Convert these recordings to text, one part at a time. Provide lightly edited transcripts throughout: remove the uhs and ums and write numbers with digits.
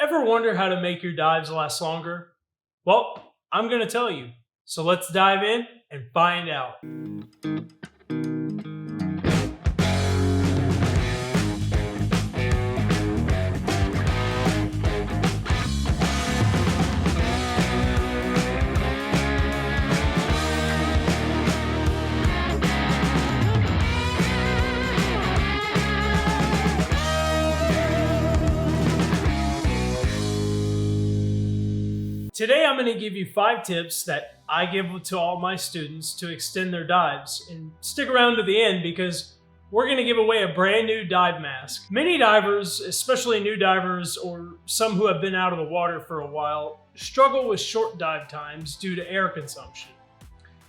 Ever wonder how to make your dives last longer? Well, I'm going to tell you. So let's dive in and find out. Today I'm going to give you 5 tips that I give to all my students to extend their dives. And stick around to the end because we're going to give away a brand new dive mask. Many divers, especially new divers or some who have been out of the water for a while, struggle with short dive times due to air consumption.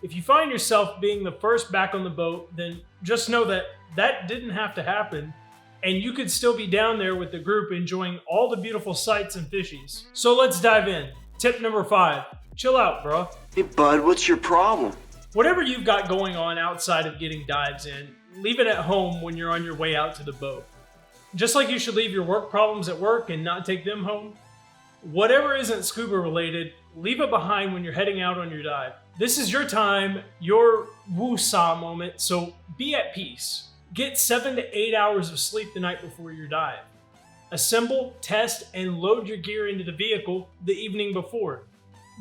If you find yourself being the first back on the boat, then just know that that didn't have to happen. And you could still be down there with the group enjoying all the beautiful sights and fishies. So let's dive in. Tip number 5, chill out, bro. Hey bud, what's your problem? Whatever you've got going on outside of getting dives in, leave it at home when you're on your way out to the boat. Just like you should leave your work problems at work and not take them home, whatever isn't scuba related, leave it behind when you're heading out on your dive. This is your time, your woo-saw moment, so be at peace. Get 7 to 8 hours of sleep the night before your dive. Assemble, test, and load your gear into the vehicle the evening before.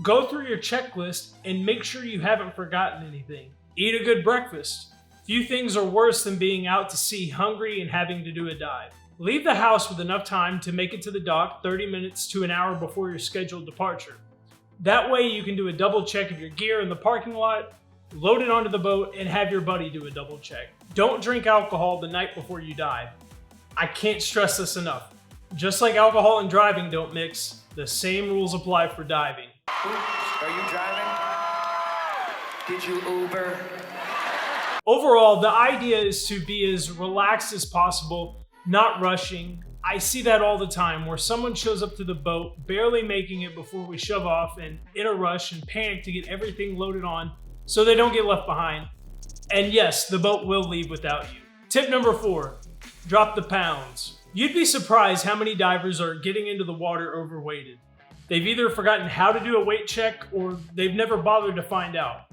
Go through your checklist and make sure you haven't forgotten anything. Eat a good breakfast. Few things are worse than being out to sea hungry and having to do a dive. Leave the house with enough time to make it to the dock 30 minutes to an hour before your scheduled departure. That way you can do a double check of your gear in the parking lot, load it onto the boat, and have your buddy do a double check. Don't drink alcohol the night before you dive. I can't stress this enough. Just like alcohol and driving don't mix, the same rules apply for diving. Oops, are you driving? Did you Uber? Overall, the idea is to be as relaxed as possible, not rushing. I see that all the time where someone shows up to the boat, barely making it before we shove off and in a rush and panic to get everything loaded on so they don't get left behind. And yes, the boat will leave without you. Tip number 4, drop the pounds. You'd be surprised how many divers are getting into the water overweighted. They've either forgotten how to do a weight check or they've never bothered to find out.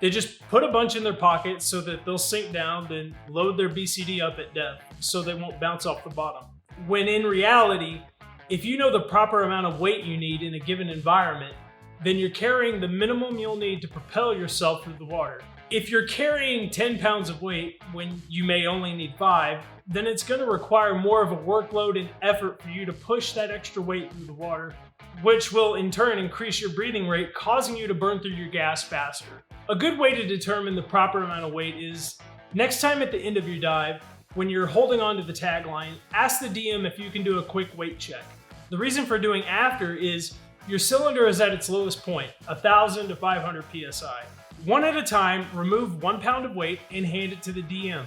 They just put a bunch in their pocket so that they'll sink down, then load their BCD up at depth so they won't bounce off the bottom. When in reality, if you know the proper amount of weight you need in a given environment, then you're carrying the minimum you'll need to propel yourself through the water. If you're carrying 10 pounds of weight when you may only need 5, then it's going to require more of a workload and effort for you to push that extra weight through the water, which will in turn increase your breathing rate, causing you to burn through your gas faster. A good way to determine the proper amount of weight is, next time at the end of your dive, when you're holding on to the tagline, ask the DM if you can do a quick weight check. The reason for doing after is your cylinder is at its lowest point, 1,000 to 500 psi. One at a time, remove 1 pound of weight and hand it to the DM.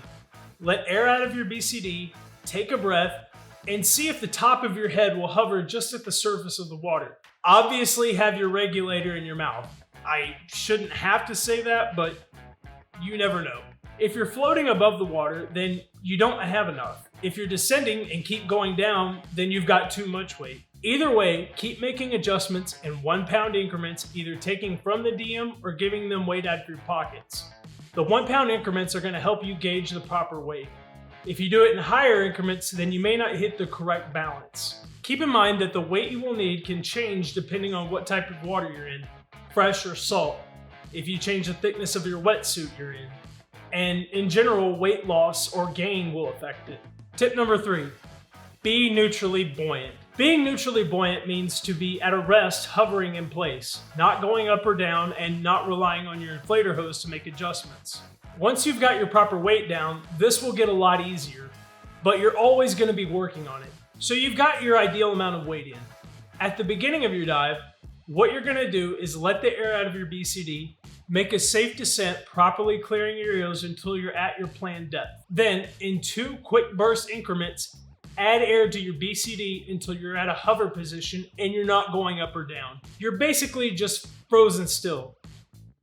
Let air out of your BCD, take a breath, and see if the top of your head will hover just at the surface of the water. Obviously, have your regulator in your mouth. I shouldn't have to say that, but you never know. If you're floating above the water, then you don't have enough. If you're descending and keep going down, then you've got too much weight. Either way, keep making adjustments in 1 pound increments, either taking from the DM or giving them weight out of your pockets. The 1 pound increments are going to help you gauge the proper weight. If you do it in higher increments, then you may not hit the correct balance. Keep in mind that the weight you will need can change depending on what type of water you're in, fresh or salt, if you change the thickness of your wetsuit you're in, and in general, weight loss or gain will affect it. Tip number 3, be neutrally buoyant. Being neutrally buoyant means to be at a rest hovering in place, not going up or down and not relying on your inflator hose to make adjustments. Once you've got your proper weight down, this will get a lot easier, but you're always going to be working on it. So you've got your ideal amount of weight in. At the beginning of your dive, what you're going to do is let the air out of your BCD, make a safe descent, properly clearing your ears until you're at your planned depth. Then, in 2 quick burst increments, add air to your BCD until you're at a hover position and you're not going up or down. You're basically just frozen still.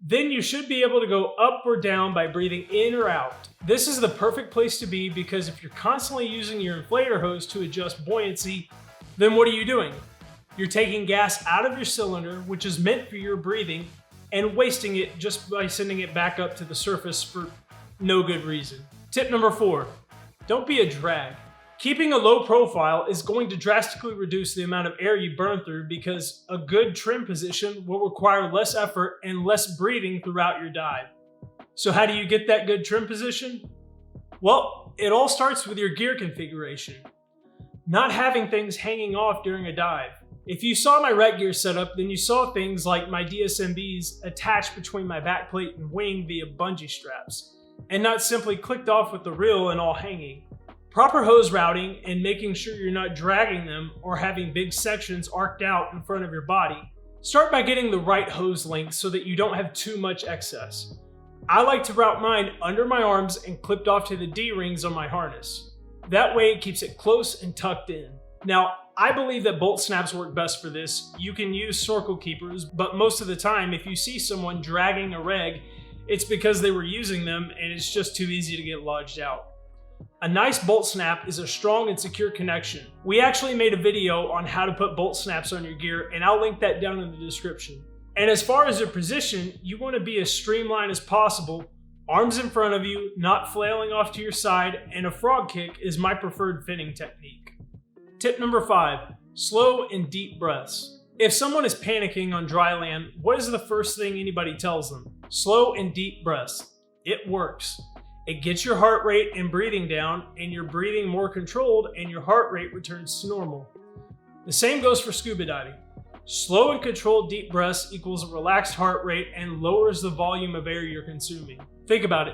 Then you should be able to go up or down by breathing in or out. This is the perfect place to be because if you're constantly using your inflator hose to adjust buoyancy, then what are you doing? You're taking gas out of your cylinder, which is meant for your breathing, and wasting it just by sending it back up to the surface for no good reason. Tip number 4, don't be a drag. Keeping a low profile is going to drastically reduce the amount of air you burn through because a good trim position will require less effort and less breathing throughout your dive. So how do you get that good trim position? Well, it all starts with your gear configuration. Not having things hanging off during a dive. If you saw my rec gear setup, then you saw things like my DSMBs attached between my backplate and wing via bungee straps, and not simply clicked off with the reel and all hanging. Proper hose routing and making sure you're not dragging them or having big sections arced out in front of your body. Start by getting the right hose length so that you don't have too much excess. I like to route mine under my arms and clipped off to the D-rings on my harness. That way it keeps it close and tucked in. Now, I believe that bolt snaps work best for this. You can use snorkel keepers, but most of the time if you see someone dragging a reg, it's because they were using them and it's just too easy to get lodged out. A nice bolt snap is a strong and secure connection. We actually made a video on how to put bolt snaps on your gear, and I'll link that down in the description. And as far as your position, you want to be as streamlined as possible, arms in front of you, not flailing off to your side, and a frog kick is my preferred fitting technique. Tip number 5, slow and deep breaths. If someone is panicking on dry land, what is the first thing anybody tells them? Slow and deep breaths. It works. It gets your heart rate and breathing down, and you're breathing more controlled and your heart rate returns to normal. The same goes for scuba diving. Slow and controlled deep breaths equals a relaxed heart rate and lowers the volume of air you're consuming. Think about it.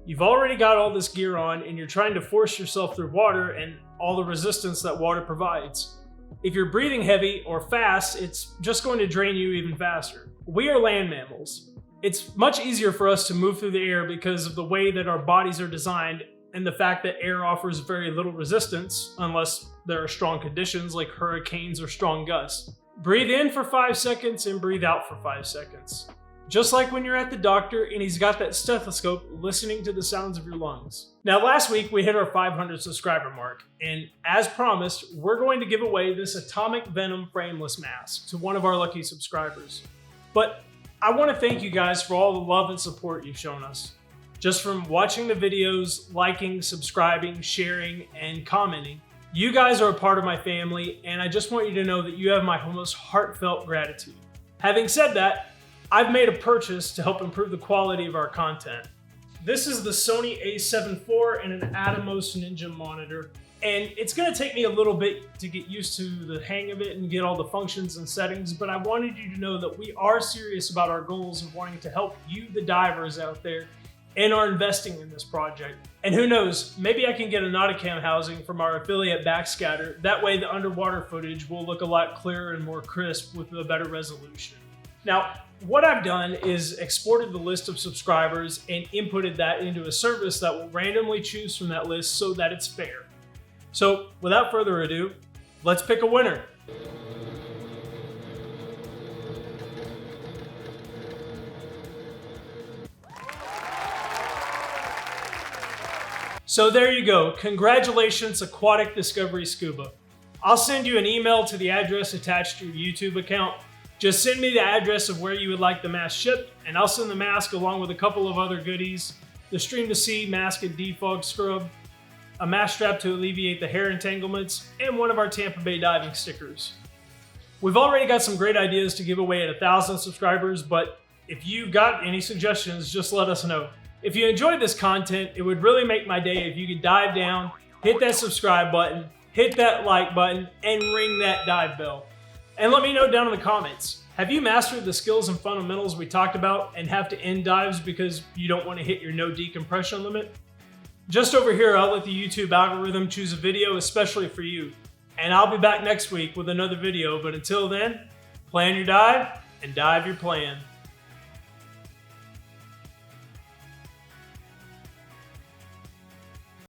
You've already got all this gear on and you're trying to force yourself through water and all the resistance that water provides. If you're breathing heavy or fast, it's just going to drain you even faster. We are land mammals. It's much easier for us to move through the air because of the way that our bodies are designed and the fact that air offers very little resistance unless there are strong conditions like hurricanes or strong gusts. Breathe in for 5 seconds and breathe out for 5 seconds. Just like when you're at the doctor and he's got that stethoscope listening to the sounds of your lungs. Now last week we hit our 500 subscriber mark, and as promised, we're going to give away this Atomic Venom frameless mask to one of our lucky subscribers. But I want to thank you guys for all the love and support you've shown us. Just from watching the videos, liking, subscribing, sharing, and commenting. You guys are a part of my family, and I just want you to know that you have my most heartfelt gratitude. Having said that, I've made a purchase to help improve the quality of our content. This is the Sony a7 IV and an Atomos Ninja monitor, and it's going to take me a little bit to get used to the hang of it and get all the functions and settings, but I wanted you to know that we are serious about our goals of wanting to help you, the divers out there, and are investing in this project. And who knows, maybe I can get a Nauticam housing from our affiliate Backscatter. That way the underwater footage will look a lot clearer and more crisp with a better resolution. Now, what I've done is exported the list of subscribers and inputted that into a service that will randomly choose from that list so that it's fair. So without further ado, let's pick a winner. So there you go. Congratulations, Aquatic Discovery Scuba. I'll send you an email to the address attached to your YouTube account. Just send me the address of where you would like the mask shipped, and I'll send the mask along with a couple of other goodies. The Stream to Sea mask and defog scrub, a mask strap to alleviate the hair entanglements, and one of our Tampa Bay diving stickers. We've already got some great ideas to give away at 1,000 subscribers, but if you've got any suggestions, just let us know. If you enjoyed this content, it would really make my day if you could dive down, hit that subscribe button, hit that like button, and ring that dive bell. And let me know down in the comments, have you mastered the skills and fundamentals we talked about and have to end dives because you don't want to hit your no decompression limit? Just over here, I'll let the YouTube algorithm choose a video especially for you. And I'll be back next week with another video, but until then, plan your dive and dive your plan.